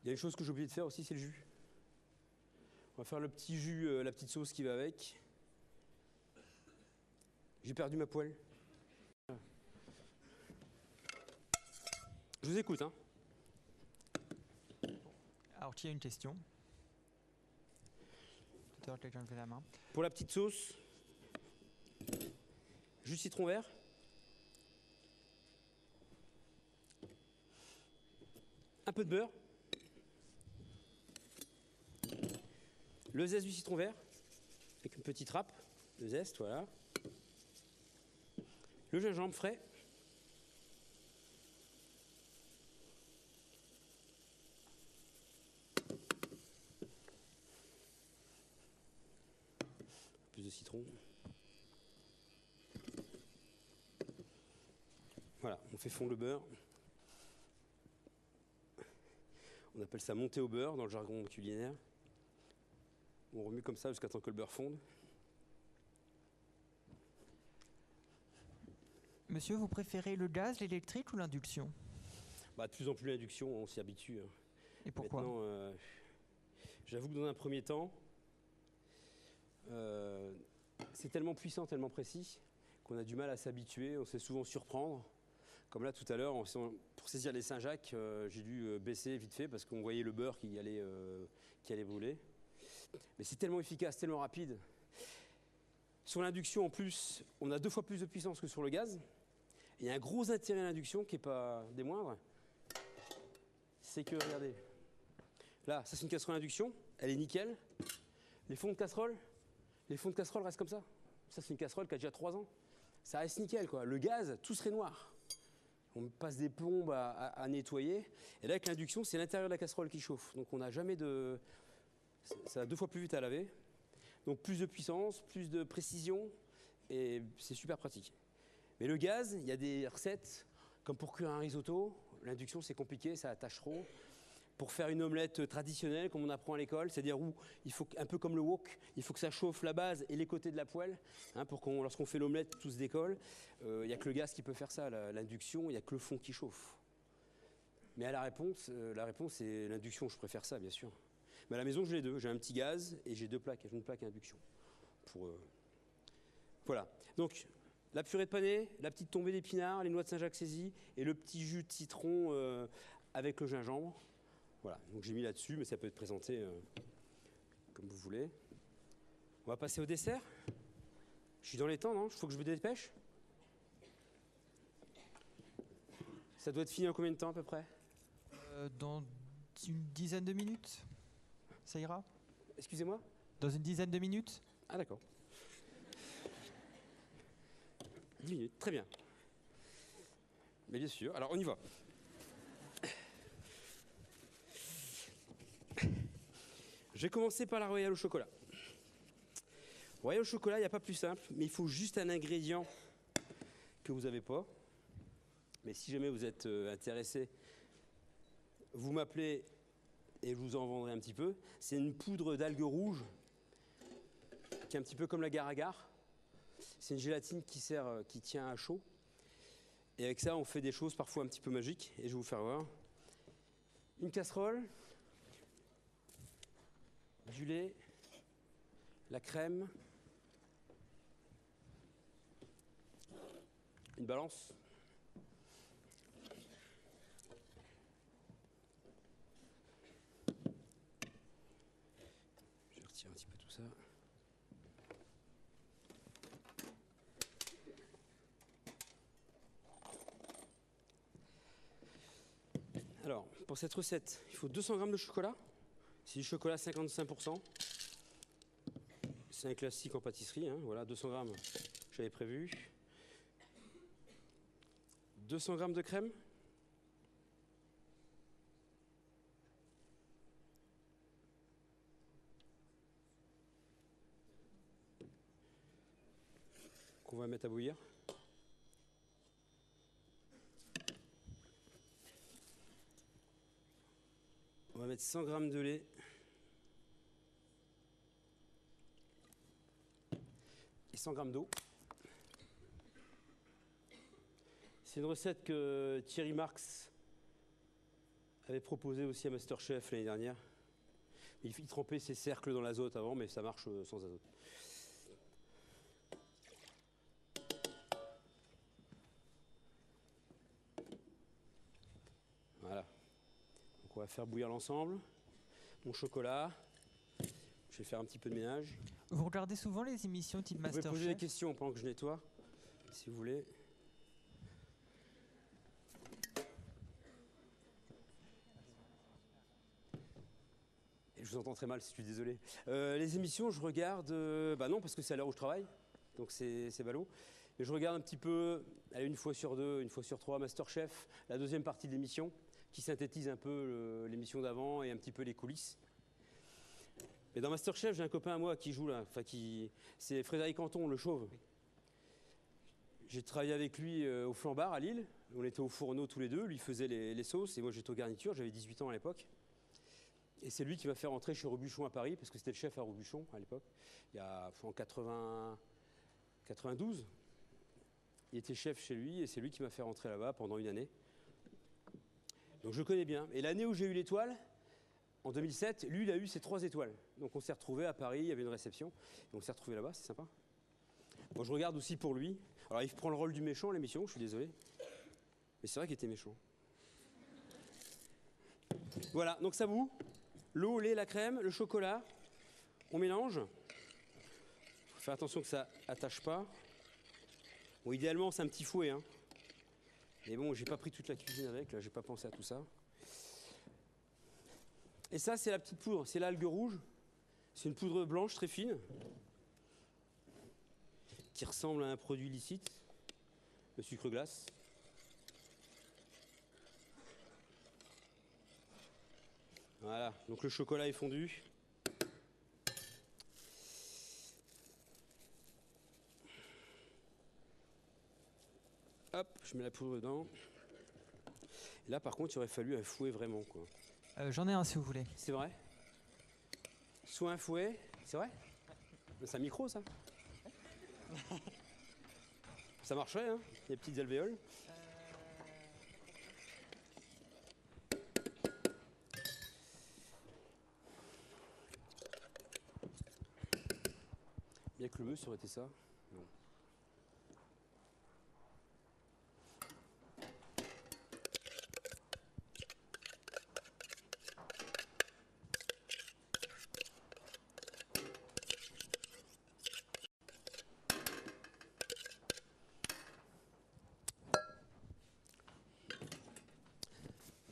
Il y a une chose que j'ai oublié de faire aussi, c'est le jus. On va faire le petit jus, la petite sauce qui va avec. J'ai perdu ma poêle. Je vous écoute, hein. Alors, qui a une question? Tout à l'heure, quelqu'un levait la main. Pour la petite sauce, jus de citron vert. Un peu de beurre. Le zeste du citron vert, avec une petite râpe de zeste, voilà. Le gingembre frais. Plus de citron. Voilà, on fait fondre le beurre. On appelle ça monter au beurre dans le jargon culinaire. On remue comme ça jusqu'à temps que le beurre fonde. Monsieur, vous préférez le gaz, l'électrique ou l'induction? De plus en plus l'induction, on s'y habitue. Hein. Et pourquoi? Maintenant, j'avoue que dans un premier temps, c'est tellement puissant, tellement précis, qu'on a du mal à s'habituer, on se fait souvent surprendre. Comme là tout à l'heure, pour saisir les Saint-Jacques, j'ai dû baisser vite fait parce qu'on voyait le beurre qui allait brûler. Mais c'est tellement efficace, tellement rapide. Sur l'induction, en plus, on a 2 fois plus de puissance que sur le gaz. Et il y a un gros intérêt à l'induction qui n'est pas des moindres. C'est que, regardez, là, ça c'est une casserole à induction. elle est nickel. Les fonds de casserole restent comme ça. Ça, c'est une casserole qui a déjà 3 ans. Ça reste nickel, quoi. Le gaz, tout serait noir. On passe des plombes à nettoyer. Et là, avec l'induction, c'est l'intérieur de la casserole qui chauffe. Donc, on n'a jamais de... Ça va 2 fois plus vite à laver. Donc, plus de puissance, plus de précision. Et c'est super pratique. Mais le gaz, il y a des recettes, comme pour cuire un risotto. L'induction, c'est compliqué, ça attache trop. Pour faire une omelette traditionnelle, comme on apprend à l'école, c'est-à-dire où il faut, un peu comme le wok, il faut que ça chauffe la base et les côtés de la poêle, hein, pour qu'on, lorsqu'on fait l'omelette, tout se décolle. Il n'y a que le gaz qui peut faire ça, l'induction, il n'y a que le fond qui chauffe. Mais à la réponse, c'est l'induction, je préfère ça, bien sûr. Mais à la maison, j'ai les deux. J'ai un petit gaz et j'ai 2 plaques, une plaque à induction. Voilà. Donc, la purée de panais, la petite tombée d'épinards, les noix de Saint-Jacques saisies et le petit jus de citron avec le gingembre. Voilà, donc j'ai mis là-dessus, mais ça peut être présenté comme vous voulez. On va passer au dessert. Je suis dans les temps, non? Il faut que je me dépêche. Ça doit être fini en combien de temps à peu près? Dans une dizaine de minutes. Ça ira? Excusez-moi? Dans une dizaine de minutes? Ah d'accord. 10 minutes, très bien. Mais bien sûr, alors on y va. Je vais commencer par la royale au chocolat. Royale au chocolat, il n'y a pas plus simple, mais il faut juste un ingrédient que vous n'avez pas. Mais si jamais vous êtes intéressé, vous m'appelez et je vous en vendrai un petit peu. C'est une poudre d'algues rouges qui est un petit peu comme la agar-agar. C'est une gélatine qui tient à chaud. Et avec ça, on fait des choses parfois un petit peu magiques. Et je vais vous faire voir. Une casserole, du lait, la crème, une balance. Je vais retirer un petit peu tout ça. Alors, pour cette recette, il faut 200 g de chocolat. C'est du chocolat 55%. C'est un classique en pâtisserie, hein. Voilà, 200 g, j'avais prévu. 200 g de crème. Qu'on va mettre à bouillir. On va mettre 100 g de lait. Et 100 g d'eau. C'est une recette que Thierry Marx avait proposée aussi à Masterchef l'année dernière. Il trempait ses cercles dans l'azote avant, mais ça marche sans azote. Voilà. Donc on va faire bouillir l'ensemble. Mon chocolat. Je vais faire un petit peu de ménage. Vous regardez souvent les émissions type Vous Masterchef? pouvez poser des questions pendant que je nettoie, si vous voulez. Et je vous entends très mal, je suis désolé. Les émissions, je regarde... bah non, parce que c'est à l'heure où je travaille, donc c'est ballot. Mais je regarde un petit peu, allez, 1 fois sur 2, 1 fois sur 3, Masterchef, la deuxième partie de l'émission, qui synthétise un peu l'émission d'avant et un petit peu les coulisses. Mais dans Masterchef, j'ai un copain à moi qui joue là, c'est Frédéric Anton, le chauve. J'ai travaillé avec lui au Flambard à Lille. On était au fourneau tous les deux, lui faisait les sauces et moi j'étais aux garnitures, j'avais 18 ans à l'époque. Et c'est lui qui m'a fait rentrer chez Robuchon à Paris, parce que c'était le chef à Robuchon à l'époque, il y a en 92. Il était chef chez lui et c'est lui qui m'a fait rentrer là-bas pendant 1 année. Donc je le connais bien. Et l'année où j'ai eu l'étoile, en 2007, lui, il a eu ses 3 étoiles. Donc on s'est retrouvés à Paris, il y avait une réception. Et on s'est retrouvés là-bas, c'est sympa. Moi, je regarde aussi pour lui. Alors, il prend le rôle du méchant à l'émission, je suis désolé. Mais c'est vrai qu'il était méchant. Voilà, donc ça bout. L'eau, le lait, la crème, le chocolat. On mélange. Il faut faire attention que ça attache pas. Bon, idéalement, c'est un petit fouet, hein. Mais bon, j'ai pas pris toute la cuisine avec, là, j'ai pas pensé à tout ça. Et ça, c'est la petite poudre, c'est l'algue rouge. C'est une poudre blanche très fine qui ressemble à un produit licite, le sucre glace. Voilà, donc le chocolat est fondu. Hop, je mets la poudre dedans. Et là, par contre, il aurait fallu un fouet vraiment, quoi. J'en ai un si vous voulez. C'est vrai? Soit un fouet, c'est vrai? C'est un micro, ça? Ça marcherait, hein? Les petites alvéoles. Bien que le mieux, ça aurait été ça. Non.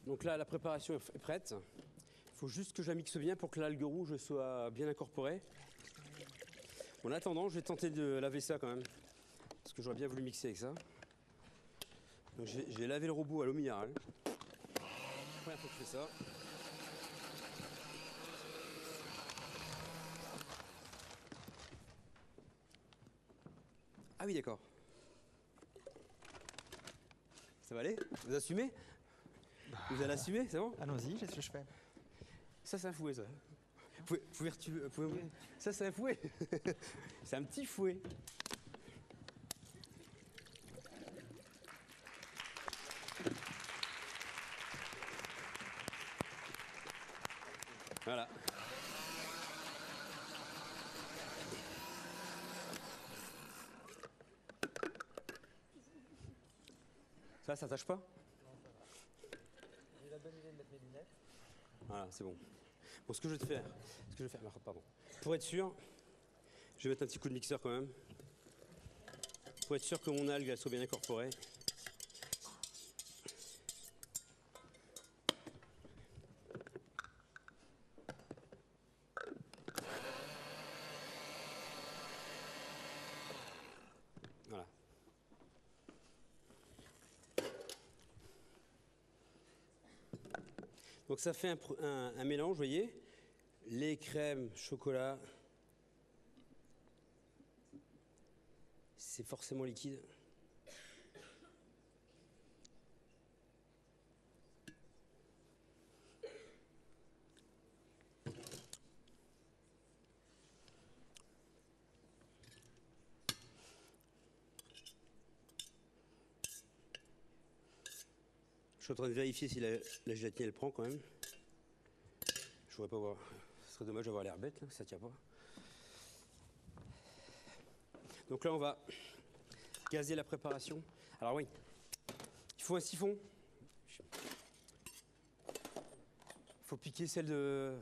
Donc là, la préparation est prête. Il faut juste que je la mixe bien pour que l'algue rouge soit bien incorporée. En attendant, je vais tenter de laver ça quand même. Parce que j'aurais bien voulu mixer avec ça. Donc j'ai lavé le robot à l'eau minérale. Première fois que je fais ça. Ah oui, d'accord. Ça va aller? Vous assumez? Vous allez assumer, c'est bon? Allons-y, qu'est-ce que je fais? Ça, c'est un fouet, ça. Ça, c'est un fouet. C'est un petit fouet. Voilà. Ça tâche pas? J'ai la bonne idée de mettre mes lunettes. Voilà, c'est bon. Bon, ce que je vais faire, pardon. Pour être sûr, je vais mettre un petit coup de mixeur quand même. Pour être sûr que mon algue elle soit bien incorporée. Voilà. Donc ça fait un mélange, vous voyez, lait, crème, chocolat. C'est forcément liquide. Je suis en train de vérifier si la gélatine elle prend quand même. Je voudrais pas voir. Ce serait dommage d'avoir l'air bête là, ça tient pas. Donc là on va gazer la préparation. Alors oui, il faut un siphon. Il faut piquer celle de...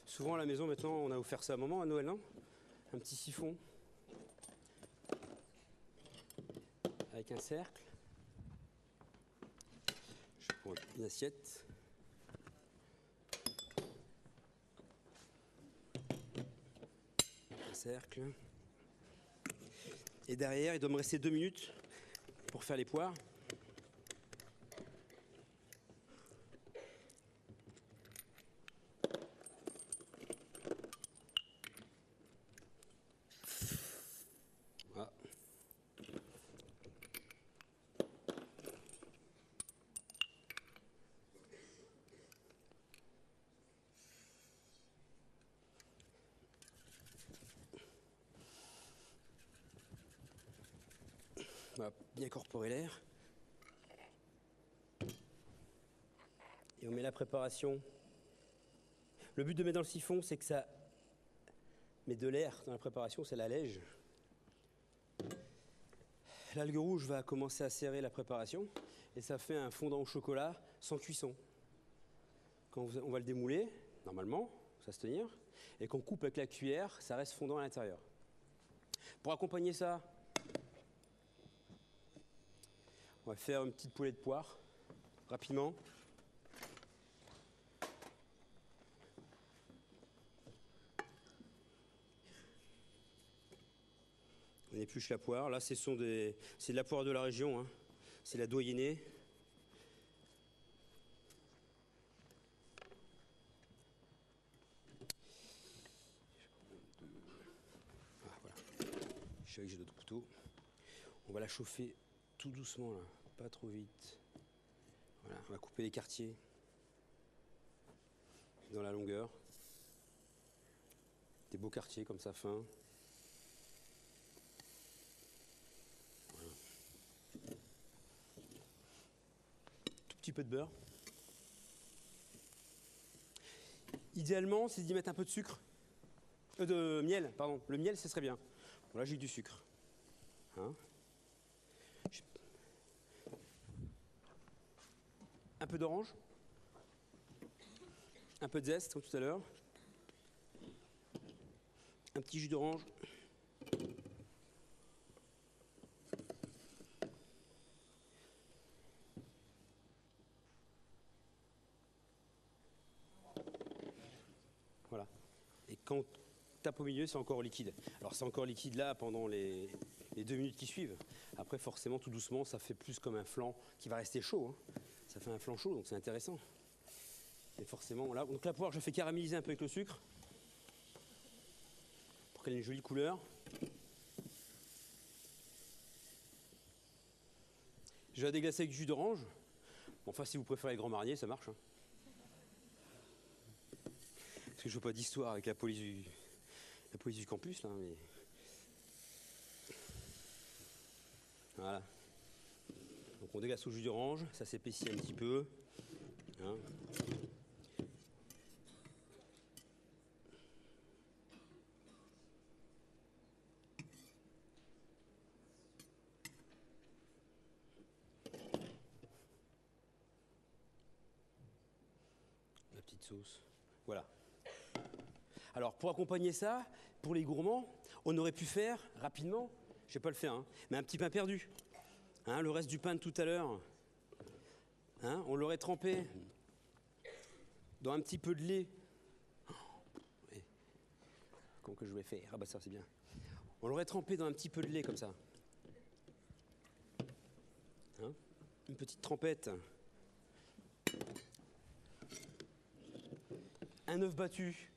Souvent à la maison maintenant on a offert ça à maman à Noël, non? Un petit siphon. Avec un cercle. Je prends une assiette. Un cercle. Et derrière, il doit me rester 2 minutes pour faire les poires. Voilà. On va bien incorporer l'air. Et on met la préparation. Le but de mettre dans le siphon, c'est que ça met de l'air dans la préparation, ça l'allège. L'algue rouge va commencer à serrer la préparation et ça fait un fondant au chocolat sans cuisson. Quand on va le démouler, normalement, ça va se tenir, et qu'on coupe avec la cuillère, ça reste fondant à l'intérieur. Pour accompagner ça, on va faire une petite poêlée de poire, rapidement. épluche la poire. Là, c'est de la poire de la région, hein. C'est la doyennée. Ah, voilà. Je sais que j'ai d'autres couteaux. On va la chauffer tout doucement, là, pas trop vite. Voilà, on va couper les quartiers dans la longueur. Des beaux quartiers comme ça, fins. Voilà. Tout petit peu de beurre. Idéalement, c'est d'y mettre un peu de sucre. De miel, pardon. Le miel, ce serait bien. Bon, là, j'ai du sucre. Hein? Un peu d'orange. Un peu de zeste, comme tout à l'heure. Un petit jus d'orange. Voilà. Et quand on tape au milieu, c'est encore liquide. Alors c'est encore liquide là pendant les 2 minutes qui suivent. Après, forcément, tout doucement, ça fait plus comme un flan qui va rester chaud, hein. Ça fait un flan chaud, donc c'est intéressant. Et forcément, là, donc la poire, je fais caraméliser un peu avec le sucre pour qu'elle ait une jolie couleur. Je vais déglacer avec du jus d'orange. Bon, enfin, si vous préférez les grands marniers, ça marche, hein. Parce que je ne veux pas d'histoire avec la police du campus, là, mais... Voilà. Donc on déglace au jus d'orange, ça s'épaissit un petit peu. Hein. La petite sauce. Voilà. Alors pour accompagner ça, pour les gourmands, on aurait pu faire rapidement, je ne vais pas le faire, hein, mais un petit pain perdu. Hein, le reste du pain de tout à l'heure, hein, on l'aurait trempé dans un petit peu de lait. Comment que je vais faire? Ah bah ça c'est bien. On l'aurait trempé dans un petit peu de lait comme ça. Hein, une petite trempette. Un œuf battu.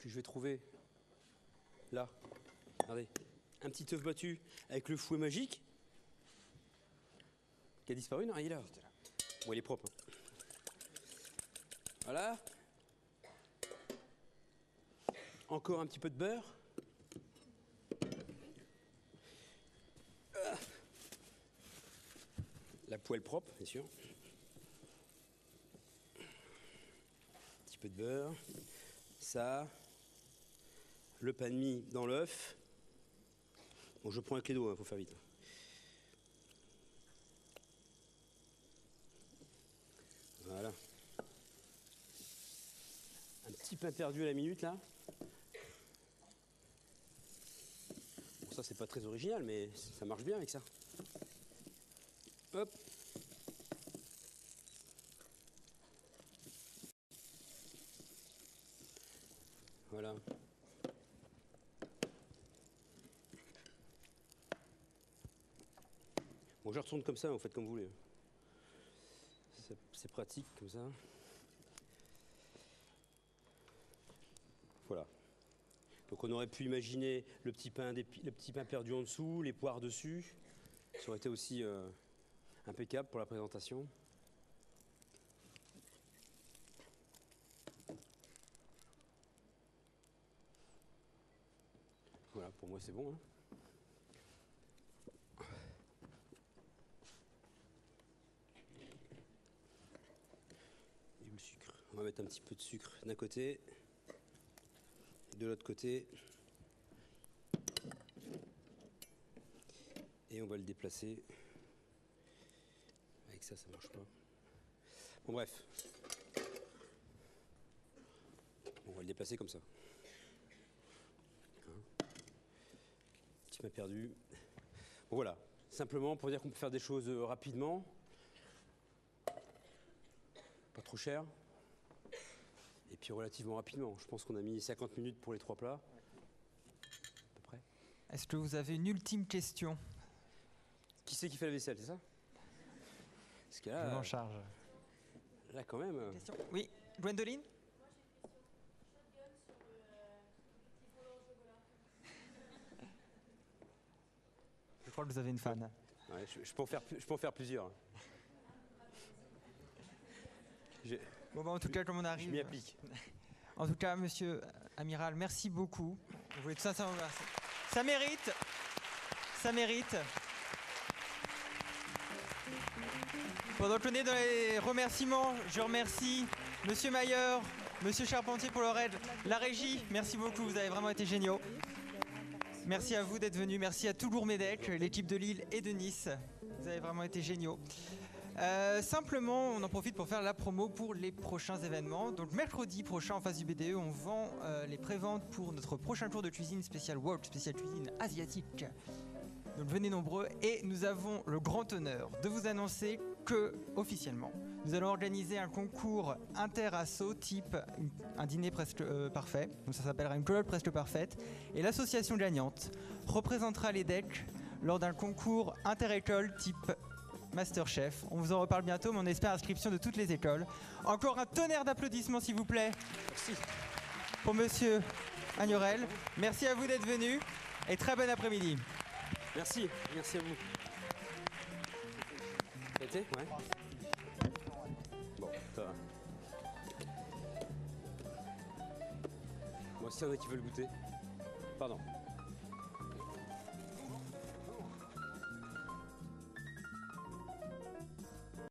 Que je vais trouver là. Regardez. Un petit œuf battu avec le fouet magique. Qui a disparu, non? Ah, il est là. Bon, il est propre. Voilà. Encore un petit peu de beurre. La poêle propre, bien sûr. Un petit peu de beurre. Ça. Le pain de mie dans l'œuf. Bon, je prends avec les doigts, il faut faire vite. Voilà. Un petit pain perdu à la minute, là. Bon, ça, c'est pas très original, mais ça marche bien avec ça. Hop. Voilà. Bon, je retourne comme ça, vous faites comme vous voulez. C'est pratique comme ça. Voilà. Donc on aurait pu imaginer le petit pain perdu en dessous, les poires dessus. Ça aurait été aussi impeccable pour la présentation. Voilà, pour moi c'est bon, hein. Et le sucre. On va mettre un petit peu de sucre d'un côté, de l'autre côté. Et on va le déplacer. Avec ça, ça marche pas. Bon, bref. On va le déplacer comme ça. Hein, petit pain perdu. Bon, voilà. Simplement pour dire qu'on peut faire des choses rapidement. Pas trop cher. Et puis relativement rapidement. Je pense qu'on a mis 50 minutes pour les 3 plats. Est-ce que vous avez une ultime question? Qui c'est qui fait la vaisselle, c'est ça? Parce que Je là, m'en charge. là quand même. Question. Oui, Gwendoline? Je crois que vous avez une fan. Ouais, je peux en faire plusieurs. Bon, bah, en tout cas, comme on Je arrive. m'y applique. En tout cas, monsieur Amiral, merci beaucoup. Je voulais tout sincèrement vous remercier. Ça mérite. Ça mérite. Pendant qu'on est dans les remerciements, je remercie monsieur Mayer, monsieur Charpentier pour leur aide, la régie, merci beaucoup, vous avez vraiment été géniaux. Merci à vous d'être venus, merci à tout Gourmedec, l'équipe de Lille et de Nice, vous avez vraiment été géniaux. Simplement, on en profite pour faire la promo pour les prochains événements. Donc mercredi prochain en face du BDE, on vend les préventes pour notre prochain cours de cuisine spécial Wok, spécial cuisine asiatique. Donc venez nombreux et nous avons le grand honneur de vous annoncer que, officiellement, nous allons organiser un concours inter-asso type un dîner presque parfait. Donc ça s'appellera une colloque presque parfaite. Et l'association gagnante représentera les decks lors d'un concours inter-école type Masterchef. On vous en reparle bientôt, mais on espère inscription de toutes les écoles. Encore un tonnerre d'applaudissements, s'il vous plaît. Merci. Pour monsieur Agnorel. Merci à vous d'être venus et très bon après-midi. Merci à vous. Ça a été? Ouais. Bon, ça va. Moi, s'il y en a qui veulent goûter. Pardon.